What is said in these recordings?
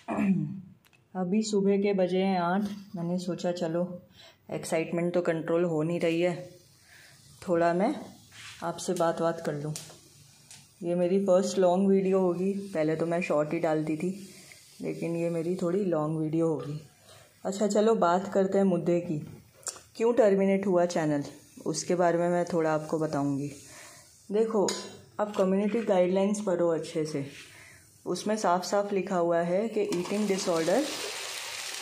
अभी सुबह के बजे हैं 8। मैंने सोचा चलो एक्साइटमेंट तो कंट्रोल हो नहीं रही है, थोड़ा मैं आपसे बात कर लूँ। ये मेरी फ़र्स्ट लॉन्ग वीडियो होगी। पहले तो मैं शॉर्ट ही डालती थी, लेकिन ये मेरी थोड़ी लॉन्ग वीडियो होगी। अच्छा चलो बात करते हैं मुद्दे की। क्यों टर्मिनेट हुआ चैनल, उसके बारे में मैं थोड़ा आपको बताऊंगी। देखो, आप कम्युनिटी गाइडलाइंस पढ़ो अच्छे से। उसमें साफ साफ लिखा हुआ है कि ईटिंग डिसऑर्डर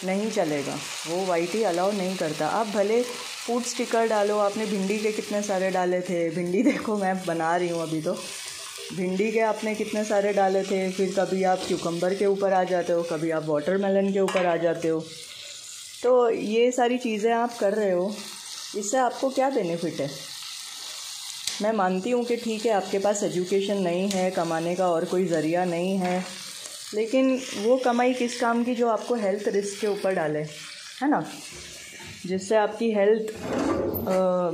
नहीं चलेगा, वो वाईटी अलाउ नहीं करता। आप भले फूड स्टिकर डालो। आपने भिंडी के कितने सारे डाले थे, भिंडी देखो मैं बना रही हूँ अभी, तो भिंडी के आपने कितने सारे डाले थे। फिर कभी आप क्यूकम्बर के ऊपर आ जाते हो, कभी आप वाटरमेलन के ऊपर आ जाते हो। तो ये सारी चीज़ें आप कर रहे हो, इससे आपको क्या बेनिफिट है। मैं मानती हूँ कि ठीक है, आपके पास एजुकेशन नहीं है, कमाने का और कोई ज़रिया नहीं है, लेकिन वो कमाई किस काम की जो आपको हेल्थ रिस्क के ऊपर डाले, है ना। जिससे आपकी हेल्थ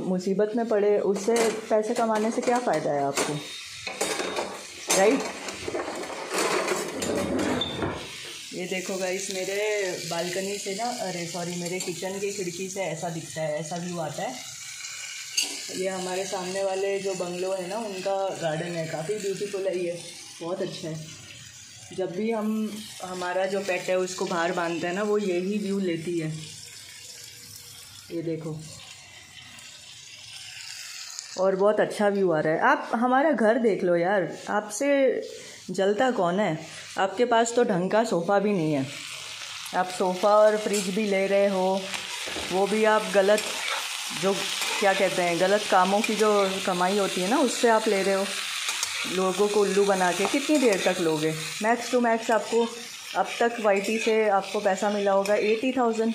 मुसीबत में पड़े, उससे पैसे कमाने से क्या फ़ायदा है आपको, राइट। ये देखो गाइस, मेरे बालकनी से ना, मेरे किचन की खिड़की से ऐसा दिखता है, ऐसा व्यू आता है। ये हमारे सामने वाले जो बंगलो है ना, उनका गार्डन है, काफ़ी ब्यूटीफुल है, ये बहुत अच्छा है। जब भी हम हमारा जो पेट है उसको बाहर बांधते हैं ना, वो यही व्यू लेती है। ये देखो, और बहुत अच्छा व्यू आ रहा है। आप हमारा घर देख लो यार, आपसे जलता कौन है। आपके पास तो ढंग का सोफ़ा भी नहीं है। आप सोफ़ा और फ्रिज भी ले रहे हो, वो भी आप गलत, जो क्या कहते हैं, गलत कामों की जो कमाई होती है ना, उससे आप ले रहे हो। लोगों को उल्लू बना के कितनी देर तक लोगे। मैक्स टू मैक्स आपको अब तक वाईटी से आपको पैसा मिला होगा 80,000,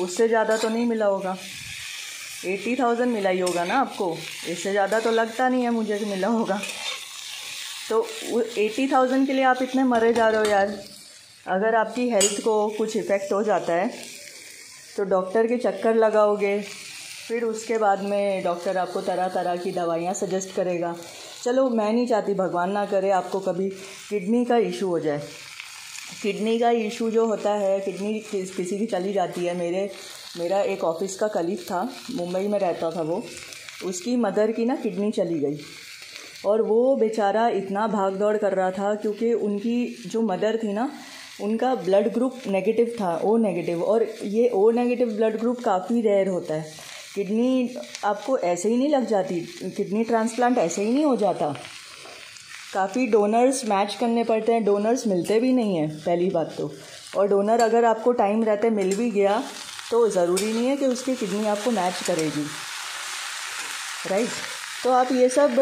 उससे ज़्यादा तो नहीं मिला होगा। 80,000 मिला ही होगा ना आपको, इससे ज़्यादा तो लगता नहीं है मुझे कि मिला होगा। तो 80,000 के लिए आप इतने मरे जा रहे हो यार। अगर आपकी हेल्थ को कुछ इफ़ेक्ट हो जाता है तो डॉक्टर के चक्कर लगाओगे, फिर उसके बाद में डॉक्टर आपको तरह तरह की दवाइयाँ सजेस्ट करेगा। चलो, मैं नहीं चाहती, भगवान ना करे आपको कभी किडनी का इशू हो जाए। किडनी का इशू जो होता है, किडनी किसी की चली जाती है। मेरा एक ऑफिस का कलीग था, मुंबई में रहता था वो, उसकी मदर की ना किडनी चली गई, और वो बेचारा इतना भाग दौड़ कर रहा था, क्योंकि उनकी जो मदर थी ना, उनका ब्लड ग्रुप नेगेटिव था, ओ नेगेटिव। और ये ओ नेगेटिव ब्लड ग्रुप काफ़ी रेयर होता है। किडनी आपको ऐसे ही नहीं लग जाती, किडनी ट्रांसप्लांट ऐसे ही नहीं हो जाता। काफ़ी डोनर्स मैच करने पड़ते हैं, डोनर्स मिलते भी नहीं हैं पहली बात तो। और डोनर अगर आपको टाइम रहते मिल भी गया तो ज़रूरी नहीं है कि उसकी किडनी आपको मैच करेगी, राइट। तो आप ये सब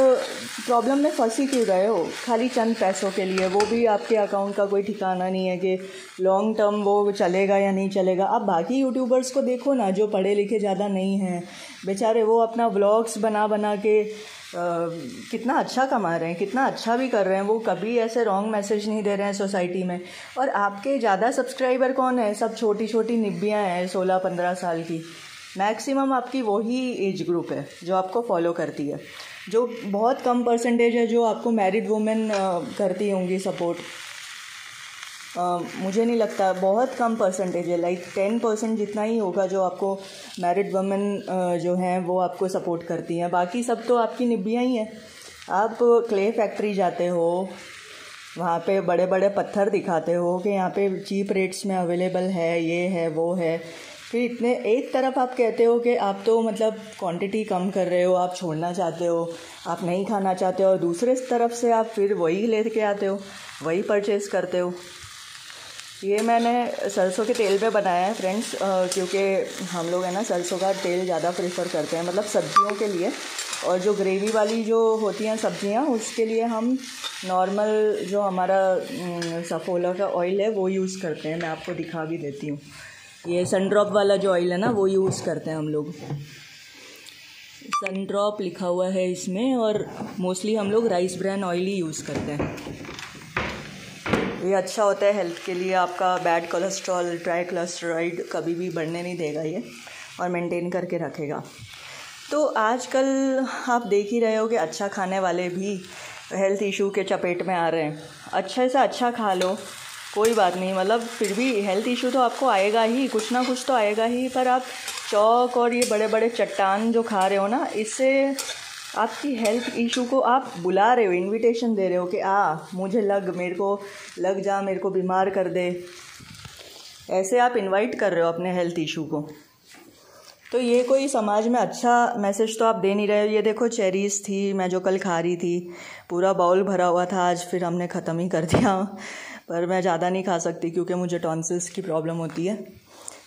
प्रॉब्लम में फंसी क्यों रहे हो, खाली चंद पैसों के लिए। वो भी आपके अकाउंट का कोई ठिकाना नहीं है कि लॉन्ग टर्म वो चलेगा या नहीं चलेगा। आप बाकी यूट्यूबर्स को देखो ना, जो पढ़े लिखे ज़्यादा नहीं हैं बेचारे, वो अपना व्लॉग्स बना के कितना अच्छा कमा रहे हैं, कितना अच्छा भी कर रहे हैं। वो कभी ऐसे रॉन्ग मैसेज नहीं दे रहे हैं सोसाइटी में। और आपके ज़्यादा सब्सक्राइबर कौन है, सब छोटी छोटी निब्बियाँ हैं 16-15 साल की। मैक्सिमम आपकी वही एज ग्रुप है जो आपको फॉलो करती है। जो बहुत कम परसेंटेज है जो आपको मैरिड वुमेन करती होंगी सपोर्ट। मुझे नहीं लगता, बहुत कम परसेंटेज है, लाइक 10% जितना ही होगा जो आपको मैरिड वुमेन जो हैं वो आपको सपोर्ट करती हैं। बाकी सब तो आपकी निब्बियाँ ही हैं। आप क्ले फैक्ट्री जाते हो, वहाँ पे बड़े बड़े पत्थर दिखाते हो कि यहाँ पे चीप रेट्स में अवेलेबल है, ये है वो है। फिर इतने, एक तरफ आप कहते हो कि आप तो मतलब क्वांटिटी कम कर रहे हो, आप छोड़ना चाहते हो, आप नहीं खाना चाहते हो, और दूसरे तरफ से आप फिर वही लेके आते हो, वही परचेज़ करते हो। ये मैंने सरसों के तेल पे बनाया है फ्रेंड्स, क्योंकि हम लोग है ना सरसों का तेल ज़्यादा प्रेफर करते हैं, मतलब सब्जियों के लिए। और जो ग्रेवी वाली जो होती हैं सब्जियां, उसके लिए हम नॉर्मल जो हमारा सफोला का ऑयल है वो यूज़ करते हैं। मैं आपको दिखा भी देती हूँ। ये सनड्रॉप वाला जो ऑयल है ना, वो यूज़ करते हैं हम लोग। सनड्रॉप लिखा हुआ है इसमें, और मोस्टली हम लोग राइस ब्रान ऑयल ही यूज़ करते हैं। ये अच्छा होता है हेल्थ के लिए। आपका बैड कोलेस्ट्रॉल, ट्राइग्लिसराइड कभी भी बढ़ने नहीं देगा ये, और मेंटेन करके रखेगा। तो आजकल आप देख ही रहे हो कि अच्छा खाने वाले भी हेल्थ इशू के चपेट में आ रहे हैं। अच्छे से अच्छा खा लो, कोई बात नहीं, मतलब फिर भी हेल्थ इशू तो आपको आएगा ही, कुछ ना कुछ तो आएगा ही। पर आप चौक और ये बड़े बड़े चट्टान जो खा रहे हो ना, इससे आपकी हेल्थ इशू को आप बुला रहे हो, इनविटेशन दे रहे हो कि मुझे मेरे को लग जा, मेरे को बीमार कर दे। ऐसे आप इनवाइट कर रहे हो अपने हेल्थ इशू को। तो ये कोई समाज में अच्छा मैसेज तो आप दे नहीं रहे हो। ये देखो चेरीज़ थी, मैं जो कल खा रही थी, पूरा बाउल भरा हुआ था, आज फिर हमने ख़त्म ही कर दिया। पर मैं ज़्यादा नहीं खा सकती क्योंकि मुझे टॉन्सिल्स की प्रॉब्लम होती है,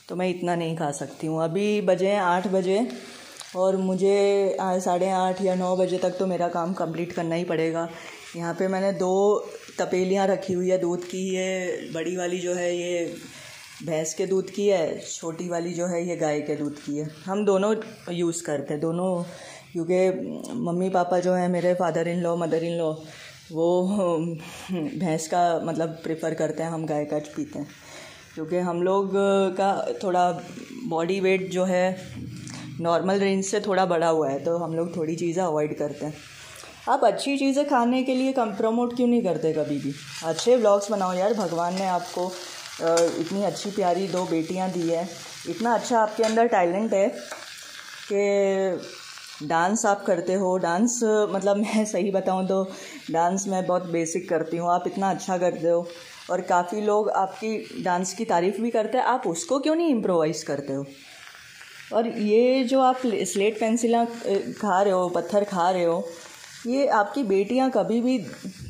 तो मैं इतना नहीं खा सकती हूँ। अभी बजे 8 बजे और मुझे 8:30 या 9 बजे तक तो मेरा काम कंप्लीट करना ही पड़ेगा। यहाँ पे मैंने 2 तपेलियाँ रखी हुई है दूध की। ये बड़ी वाली जो है ये भैंस के दूध की है, छोटी वाली जो है ये गाय के दूध की है। हम दोनों यूज़ करते हैं, दोनों, क्योंकि मम्मी पापा जो है मेरे father in law mother in law वो भैंस का मतलब प्रेफर करते हैं, हम गाय का पीते हैं। क्योंकि हम लोग का थोड़ा बॉडी वेट जो है नॉर्मल रेंज से थोड़ा बढ़ा हुआ है, तो हम लोग थोड़ी चीज़ें अवॉइड करते हैं। आप अच्छी चीज़ें खाने के लिए प्रमोट क्यों नहीं करते कभी भी? अच्छे व्लॉग्स बनाओ यार। भगवान ने आपको इतनी अच्छी प्यारी 2 बेटियां दी है, इतना अच्छा आपके अंदर टैलेंट है कि डांस आप करते हो। डांस मतलब मैं सही बताऊं तो डांस मैं बहुत बेसिक करती हूँ, आप इतना अच्छा करते हो और काफ़ी लोग आपकी डांस की तारीफ़ भी करते हैं। आप उसको क्यों नहीं इम्प्रोवाइज़ करते हो? और ये जो आप स्लेट पेंसिलां खा रहे हो, पत्थर खा रहे हो, ये आपकी बेटियां कभी भी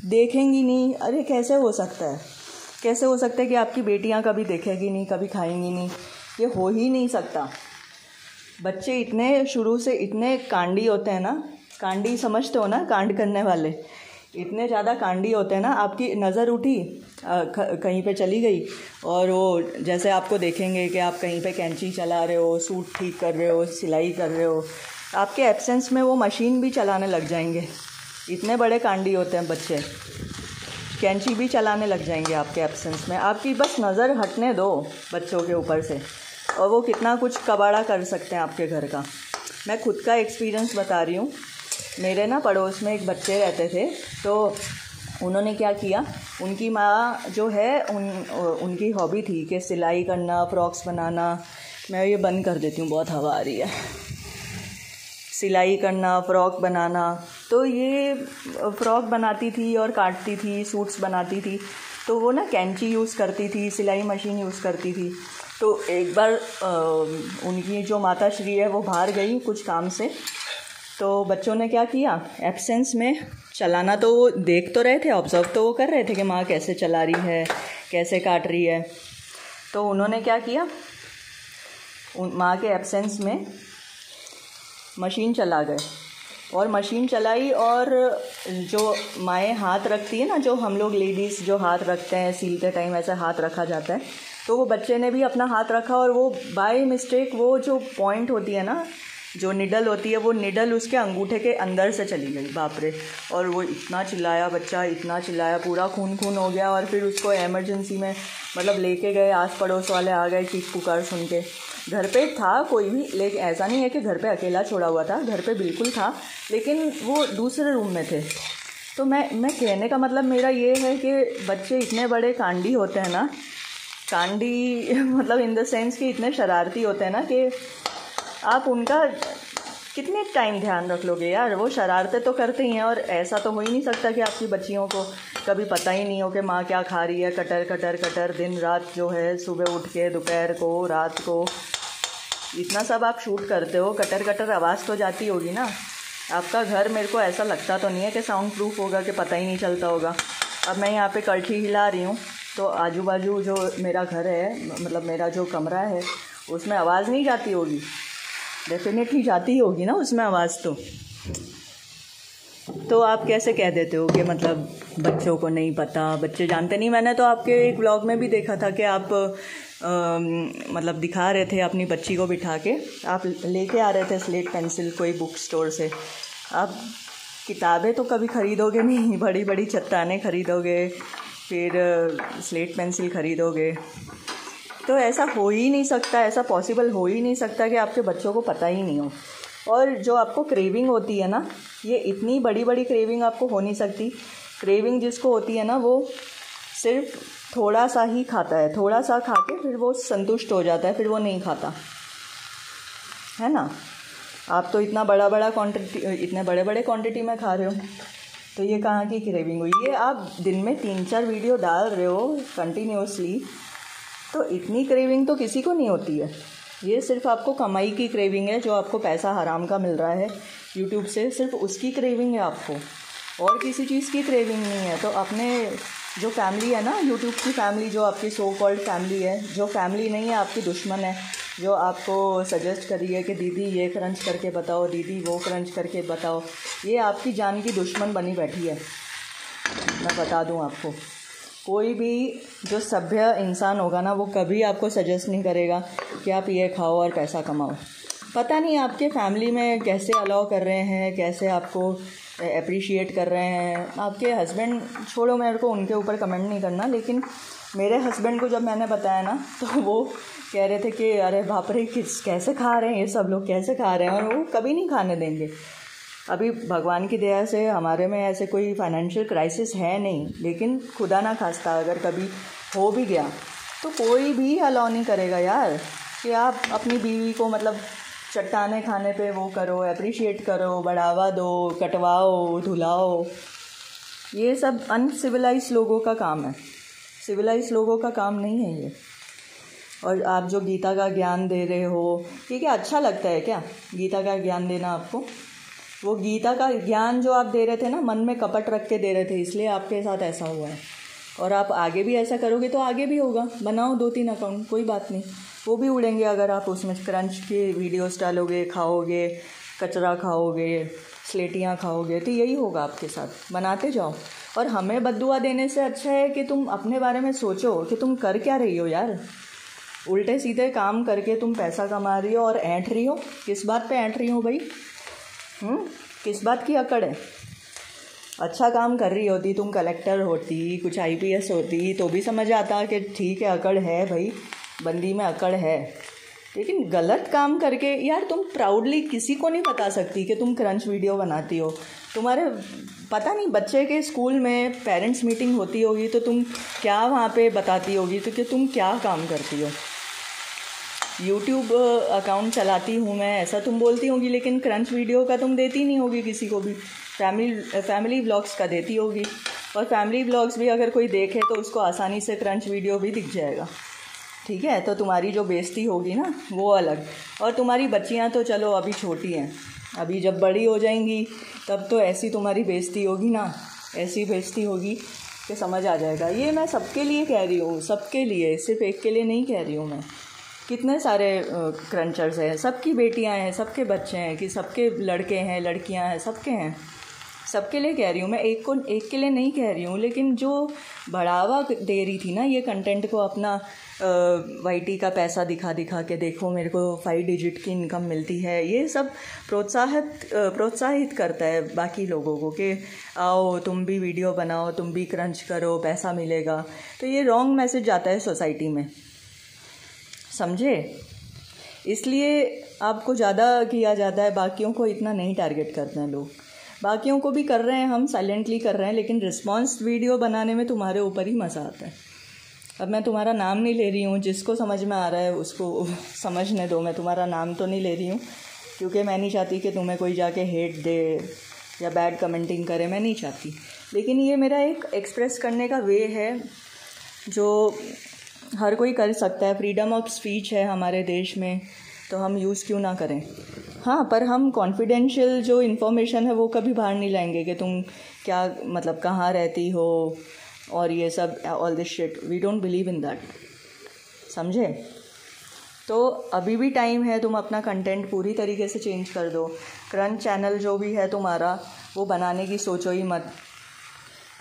देखेंगी नहीं। अरे कैसे हो सकता है, कैसे हो सकता है कि आपकी बेटियां कभी देखेंगी नहीं, कभी खाएंगी नहीं? ये हो ही नहीं सकता। बच्चे इतने शुरू से इतने कांडी होते हैं ना, कांडी समझते हो ना, कांड करने वाले, इतने ज़्यादा कांडी होते हैं ना। आपकी नज़र उठी कहीं पे चली गई और वो जैसे आपको देखेंगे कि आप कहीं पे कैंची चला रहे हो, सूट ठीक कर रहे हो, सिलाई कर रहे हो, आपके एब्सेंस में वो मशीन भी चलाने लग जाएंगे। इतने बड़े कांडी होते हैं बच्चे, कैंची भी चलाने लग जाएंगे आपके एब्सेंस में। आपकी बस नज़र हटने दो बच्चों के ऊपर से और वो कितना कुछ कबाड़ा कर सकते हैं आपके घर का। मैं खुद का एक्सपीरियंस बता रही हूँ। मेरे ना पड़ोस में एक बच्चे रहते थे, तो उन्होंने क्या किया, उनकी माँ जो है उनकी हॉबी थी कि सिलाई करना, फ्रॉक्स बनाना। मैं ये बंद कर देती हूँ, बहुत हवा आ रही है। सिलाई करना, फ़्रॉक बनाना, तो ये फ़्रॉक बनाती थी और काटती थी, सूट्स बनाती थी। तो वो ना कैंची यूज़ करती थी, सिलाई मशीन यूज़ करती थी। तो एक बार उनकी जो माता श्री है वो बाहर गई कुछ काम से, तो बच्चों ने क्या किया, एब्सेंस में चलाना तो वो देख तो रहे थे, ऑब्ज़र्व तो वो कर रहे थे कि माँ कैसे चला रही है, कैसे काट रही है। तो उन्होंने क्या किया, माँ के एब्सेंस में मशीन चला गए और मशीन चलाई, और जो माएँ हाथ रखती है ना, जो हम लोग लेडीज़ जो हाथ रखते हैं सीलते टाइम ऐसा हाथ रखा जाता है, तो वो बच्चे ने भी अपना हाथ रखा और वो बाय मिस्टेक वो जो पॉइंट होती है ना, जो निडल होती है, वो निडल उसके अंगूठे के अंदर से चली गई। बाप रे! और वो इतना चिल्लाया बच्चा, इतना चिल्लाया, पूरा खून खून हो गया। और फिर उसको इमरजेंसी में मतलब लेके गए, आस पड़ोस वाले आ गए चीख पुकार सुन के। घर पे था कोई भी, लेकिन ऐसा नहीं है कि घर पे अकेला छोड़ा हुआ था, घर पे बिल्कुल था, लेकिन वो दूसरे रूम में थे। तो मैं कहने का मतलब मेरा ये है कि बच्चे इतने बड़े कांडी होते हैं ना, कांडी मतलब इन द सेंस कि इतने शरारती होते हैं ना कि आप उनका कितने टाइम ध्यान रख लोगे यार। वो शरारतें तो करते ही हैं, और ऐसा तो हो ही नहीं सकता कि आपकी बच्चियों को कभी पता ही नहीं हो कि माँ क्या खा रही है। कटर कटर कटर दिन रात जो है, सुबह उठ के, दोपहर को, रात को, इतना सब आप शूट करते हो, कटर कटर आवाज़ तो जाती होगी ना। आपका घर मेरे को ऐसा लगता तो नहीं है कि साउंड प्रूफ होगा कि पता ही नहीं चलता होगा। अब मैं यहाँ पे कलठी हिला रही हूँ, तो आजू बाजू जो मेरा घर है, मतलब मेरा जो कमरा है, उसमें आवाज़ नहीं जाती होगी? डेफिनेटली जाती होगी ना उसमें आवाज़। तो आप कैसे कह देते हो कि मतलब बच्चों को नहीं पता, बच्चे जानते नहीं? मैंने तो आपके एक व्लॉग में भी देखा था कि आप मतलब दिखा रहे थे अपनी बच्ची को बिठा के, आप लेके आ रहे थे स्लेट पेंसिल कोई बुक स्टोर से। आप किताबें तो कभी ख़रीदोगे नहीं, बड़ी बड़ी चट्टानें ख़रीदोगे, फिर स्लेट पेंसिल ख़रीदोगे। तो ऐसा हो ही नहीं सकता, ऐसा पॉसिबल हो ही नहीं सकता कि आपके बच्चों को पता ही नहीं हो। और जो आपको क्रेविंग होती है ना, ये इतनी बड़ी बड़ी क्रेविंग आपको हो नहीं सकती। क्रेविंग जिसको होती है ना, वो सिर्फ थोड़ा सा ही खाता है, थोड़ा सा खा के फिर वो संतुष्ट हो जाता है, फिर वो नहीं खाता है ना। आप तो इतना बड़ा बड़ा क्वांटिटी, इतने बड़े बड़े क्वांटिटी में खा रहे हो, तो ये कहाँ की क्रेविंग हुई। ये आप दिन में 3-4 वीडियो डाल रहे हो कंटिन्यूसली, तो इतनी क्रेविंग तो किसी को नहीं होती है। ये सिर्फ आपको कमाई की क्रेविंग है, जो आपको पैसा हराम का मिल रहा है यूट्यूब से, सिर्फ उसकी क्रेविंग है आपको, और किसी चीज़ की क्रेविंग नहीं है। तो अपने जो फैमिली है ना, यूट्यूब की फैमिली, जो आपकी सो कॉल्ड फैमिली है, जो फैमिली नहीं है, आपकी दुश्मन है, जो आपको सजेस्ट करी है कि दीदी ये क्रंच करके बताओ, दीदी वो क्रंच करके बताओ, ये आपकी जान की दुश्मन बनी बैठी है। मैं बता दूं आपको, कोई भी जो सभ्य इंसान होगा ना, वो कभी आपको सजेस्ट नहीं करेगा कि आप ये खाओ और पैसा कमाओ। पता नहीं आपके फैमिली में कैसे अलाउ कर रहे हैं, कैसे आपको अप्रिशिएट कर रहे हैं। आपके हस्बैंड छोड़ो, मेरे को उनके ऊपर कमेंट नहीं करना, लेकिन मेरे हस्बैंड को जब मैंने बताया ना, तो वो कह रहे थे कि अरे बाप रे, कैसे खा रहे हैं ये सब लोग, कैसे खा रहे हैं, और वो कभी नहीं खाने देंगे। अभी भगवान की दया से हमारे में ऐसे कोई फाइनेंशियल क्राइसिस है नहीं, लेकिन खुदा ना खास्ता अगर कभी हो भी गया तो कोई भी अलाउ नहीं करेगा यार कि आप अपनी बीवी को मतलब चट्टाने खाने पे वो करो, अप्रिशिएट करो, बढ़ावा दो, कटवाओ, धुलाओ। ये सब अनसिविलाइज लोगों का काम है, सिविलाइज लोगों का काम नहीं है ये। और आप जो गीता का ज्ञान दे रहे हो, ये क्या अच्छा लगता है क्या गीता का ज्ञान देना आपको? वो गीता का ज्ञान जो आप दे रहे थे ना, मन में कपट रख के दे रहे थे, इसलिए आपके साथ ऐसा हुआ है। और आप आगे भी ऐसा करोगे तो आगे भी होगा। बनाओ 2-3 अकाउंट, कोई बात नहीं, वो भी उड़ेंगे अगर आप उसमें क्रंच की वीडियोस डालोगे, खाओगे, कचरा खाओगे, स्लेटियाँ खाओगे, तो यही होगा आपके साथ। बनाते जाओ। और हमें बद्दुआ देने से अच्छा है कि तुम अपने बारे में सोचो कि तुम कर क्या रही हो यार। उल्टे सीधे काम करके तुम पैसा कमा रही हो और ऐंठ रही हो। किस बात पे ऐंठ रही हो भाई? किस बात की अकड़ है? अच्छा काम कर रही होती, तुम कलेक्टर होती, कुछ IPS होती, तो भी समझ आता कि ठीक है, अकड़ है भाई, बंदी में अकड़ है। लेकिन गलत काम करके यार, तुम प्राउडली किसी को नहीं बता सकती कि तुम क्रंच वीडियो बनाती हो। तुम्हारे पता नहीं बच्चे के स्कूल में पेरेंट्स मीटिंग होती होगी, तो तुम क्या वहाँ पे बताती होगी तो कि तुम क्या काम करती हो। यूट्यूब अकाउंट चलाती हूँ मैं, ऐसा तुम बोलती होगी, लेकिन क्रंच वीडियो का तुम देती नहीं होगी किसी को भी। फैमिली व्लॉग्स का देती होगी, और फैमिली व्लॉग्स भी अगर कोई देखे तो उसको आसानी से क्रंच वीडियो भी दिख जाएगा। ठीक है, तो तुम्हारी जो बेइज्जती होगी ना, वो अलग। और तुम्हारी बच्चियाँ तो चलो अभी छोटी हैं, अभी जब बड़ी हो जाएंगी तब तो ऐसी तुम्हारी बेइज्जती होगी ना, ऐसी बेइज्जती होगी कि समझ आ जाएगा। ये मैं सबके लिए कह रही हूँ, सबके लिए, सिर्फ एक के लिए नहीं कह रही हूँ मैं। कितने सारे क्रंचर्स हैं, सबकी बेटियां हैं, सबके बच्चे हैं, कि सबके लड़के हैं, लड़कियां हैं, सबके हैं, सबके लिए कह रही हूँ मैं। एक के लिए नहीं कह रही हूँ। लेकिन जो बढ़ावा दे रही थी ना ये कंटेंट को, अपना YT का पैसा दिखा दिखा के, देखो मेरे को 5 डिजिट की इनकम मिलती है, ये सब प्रोत्साहित करता है बाकी लोगों को कि आओ तुम भी वीडियो बनाओ, तुम भी क्रंच करो, पैसा मिलेगा। तो ये रॉन्ग मैसेज जाता है सोसाइटी में, समझे? इसलिए आपको ज़्यादा किया जाता है, बाकियों को इतना नहीं टारगेट करते हैं लोग। बाकियों को भी कर रहे हैं, हम साइलेंटली कर रहे हैं, लेकिन रिस्पॉन्स वीडियो बनाने में तुम्हारे ऊपर ही मज़ा आता है। अब मैं तुम्हारा नाम नहीं ले रही हूँ, जिसको समझ में आ रहा है उसको समझने दो। मैं तुम्हारा नाम तो नहीं ले रही हूँ, क्योंकि मैं नहीं चाहती कि तुम्हें कोई जाके हेट दे या बैड कमेंटिंग करे, मैं नहीं चाहती। लेकिन ये मेरा एक एक्सप्रेस करने का वे है जो हर कोई कर सकता है। फ्रीडम ऑफ स्पीच है हमारे देश में, तो हम यूज़ क्यों ना करें। हाँ, पर हम कॉन्फिडेंशियल जो इन्फॉर्मेशन है वो कभी बाहर नहीं लाएंगे कि तुम क्या मतलब कहाँ रहती हो और ये सब, all this shit, we don't believe in that, समझे? तो अभी भी टाइम है, तुम अपना कंटेंट पूरी तरीके से चेंज कर दो। क्रंच चैनल जो भी है तुम्हारा, वो बनाने की सोचो ही मत,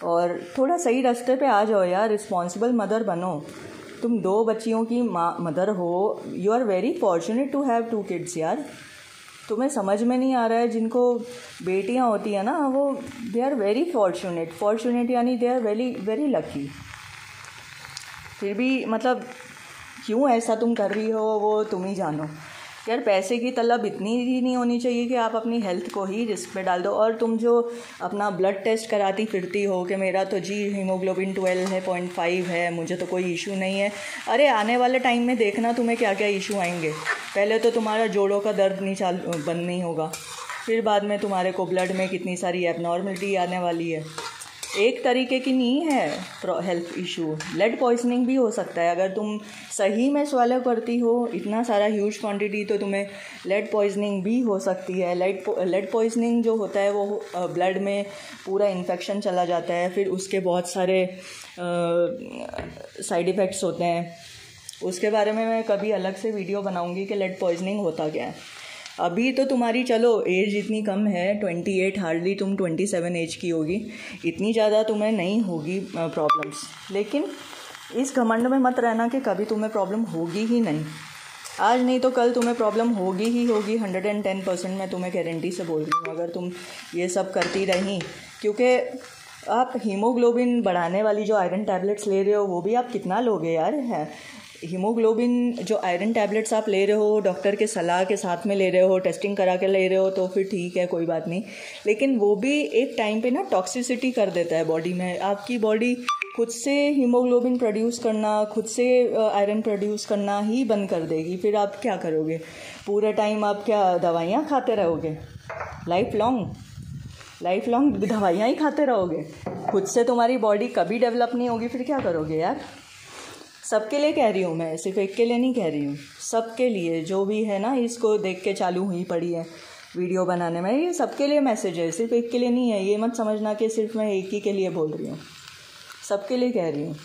और थोड़ा सही रास्ते पे आ जाओ यार। रिस्पॉन्सिबल मदर बनो। तुम 2 बच्चियों की मदर हो, you are very fortunate to have 2 kids यार। तुम्हें समझ में नहीं आ रहा है, जिनको बेटियां होती हैं ना, वो दे आर वेरी फॉर्चुनेट यानी they are very very lucky. फिर भी मतलब क्यों ऐसा तुम कर रही हो वो तुम ही जानो। यार पैसे की तलब इतनी ही नहीं होनी चाहिए कि आप अपनी हेल्थ को ही रिस्क पे डाल दो। और तुम जो अपना ब्लड टेस्ट कराती फिरती हो कि मेरा तो जी हीमोग्लोबिन 12 है, 0.5 है, मुझे तो कोई इशू नहीं है। अरे आने वाले टाइम में देखना तुम्हें क्या क्या इशू आएंगे। पहले तो तुम्हारा जोड़ों का दर्द बंद नहीं होगा, फिर बाद में तुम्हारे को ब्लड में कितनी सारी एबनॉर्मलिटी आने वाली है। एक तरीके की नहीं है हेल्थ इशू, लेड पॉइजनिंग भी हो सकता है। अगर तुम सही में स्वैलो करती हो इतना सारा ह्यूज क्वांटिटी तो तुम्हें लेड पॉइजनिंग भी हो सकती है। लेड पॉइजनिंग जो होता है वो ब्लड में पूरा इन्फेक्शन चला जाता है, फिर उसके बहुत सारे साइड इफ़ेक्ट्स होते हैं। उसके बारे में मैं कभी अलग से वीडियो बनाऊंगी कि लेड पॉइजनिंग होता क्या है। अभी तो तुम्हारी चलो एज इतनी कम है, 28, हार्डली तुम 27 एज की होगी, इतनी ज़्यादा तुम्हें नहीं होगी प्रॉब्लम्स। लेकिन इस घमंड में मत रहना कि कभी तुम्हें प्रॉब्लम होगी ही नहीं। आज नहीं तो कल तुम्हें प्रॉब्लम होगी ही होगी, 110% मैं तुम्हें गारंटी से बोल रही हूँ। अगर तुम ये सब करती रहीं, क्योंकि आप हीमोग्लोबिन बढ़ाने वाली जो आयरन टैबलेट्स ले रहे हो वो भी आप कितना लोगे यार। है हीमोग्लोबिन जो आयरन टैबलेट्स आप ले रहे हो डॉक्टर के सलाह के साथ में ले रहे हो, टेस्टिंग करा के ले रहे हो तो फिर ठीक है, कोई बात नहीं। लेकिन वो भी एक टाइम पे ना टॉक्सिसिटी कर देता है बॉडी में। आपकी बॉडी खुद से हीमोग्लोबिन प्रोड्यूस करना, खुद से आयरन प्रोड्यूस करना ही बंद कर देगी। फिर आप क्या करोगे? पूरे टाइम आप क्या दवाइयाँ खाते रहोगे? लाइफ लॉन्ग दवाइयाँ ही खाते रहोगे? खुद से तुम्हारी बॉडी कभी डेवलप नहीं होगी, फिर क्या करोगे यार? सबके लिए कह रही हूँ मैं, सिर्फ एक के लिए नहीं कह रही हूँ, सबके लिए। जो भी है ना इसको देख के चालू हुई पड़ी है वीडियो बनाने में, ये सबके लिए मैसेज है, सिर्फ एक के लिए नहीं है। ये मत समझना कि सिर्फ मैं एक ही के लिए बोल रही हूँ, सबके लिए कह रही हूँ।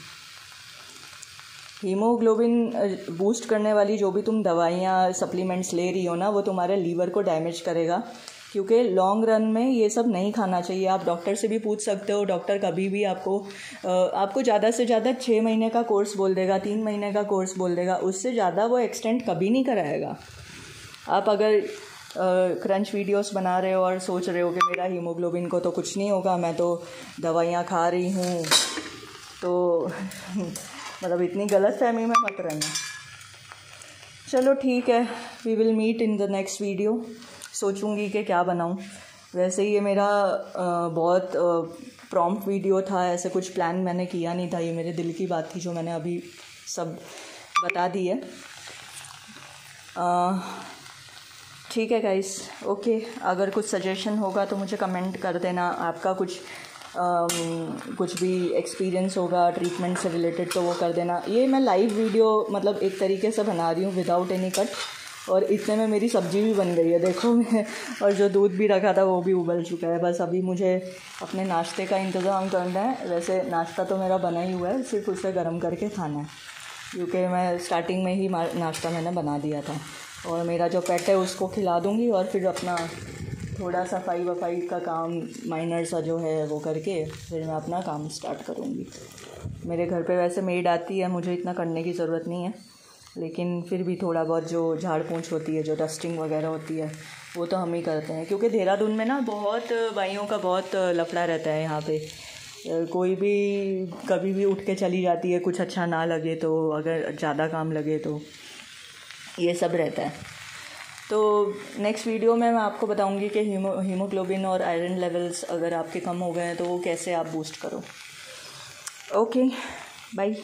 हीमोग्लोबिन बूस्ट करने वाली जो भी तुम दवाइयाँ सप्लीमेंट्स ले रही हो ना, वो तुम्हारे लीवर को डैमेज करेगा, क्योंकि लॉन्ग रन में ये सब नहीं खाना चाहिए। आप डॉक्टर से भी पूछ सकते हो, डॉक्टर कभी भी आपको ज़्यादा से ज़्यादा 6 महीने का कोर्स बोल देगा, 3 महीने का कोर्स बोल देगा, उससे ज़्यादा वो एक्सटेंड कभी नहीं कराएगा। आप अगर क्रंच वीडियोस बना रहे हो और सोच रहे हो कि मेरा हीमोग्लोबिन को तो कुछ नहीं होगा, मैं तो दवाइयाँ खा रही हूँ, तो मतलब इतनी गलत फहमी में मत रहना। चलो ठीक है, we will meet in the next video. सोचूंगी कि क्या बनाऊं। वैसे ये मेरा बहुत प्रॉम्प्ट वीडियो था, ऐसे कुछ प्लान मैंने किया नहीं था, ये मेरे दिल की बात थी जो मैंने अभी सब बता दी है। ठीक है गाइस, ओके। अगर कुछ सजेशन होगा तो मुझे कमेंट कर देना। आपका कुछ भी एक्सपीरियंस होगा ट्रीटमेंट से रिलेटेड तो वो कर देना। ये मैं लाइव वीडियो मतलब एक तरीके से बना रही हूँ विदाउट एनी कट, और इतने में मेरी सब्ज़ी भी बन गई है देखो मैं, और जो दूध भी रखा था वो भी उबल चुका है। बस अभी मुझे अपने नाश्ते का इंतज़ाम करना है। वैसे नाश्ता तो मेरा बना ही हुआ है, सिर्फ उसे गर्म करके खाना है, क्योंकि मैं स्टार्टिंग में ही नाश्ता मैंने बना दिया था। और मेरा जो पेट है उसको खिला दूँगी और फिर अपना थोड़ा सफाई वफाई का काम माइनर सा जो है वो करके फिर मैं अपना काम स्टार्ट करूँगी। मेरे घर पे वैसे मेड आती है, मुझे इतना करने की ज़रूरत नहीं है, लेकिन फिर भी थोड़ा बहुत जो झाड़ पोंछ होती है, जो डस्टिंग वगैरह होती है, वो तो हम ही करते हैं। क्योंकि देहरादून में ना बहुत भाइयों का बहुत लफड़ा रहता है यहाँ पे। कोई भी कभी भी उठ के चली जाती है, कुछ अच्छा ना लगे तो, अगर ज़्यादा काम लगे तो, ये सब रहता है। तो नेक्स्ट वीडियो में मैं आपको बताऊंगी कि हीमोग्लोबिन और आयरन लेवल्स अगर आपके कम हो गए हैं तो वो कैसे आप बूस्ट करो। Okay, bye.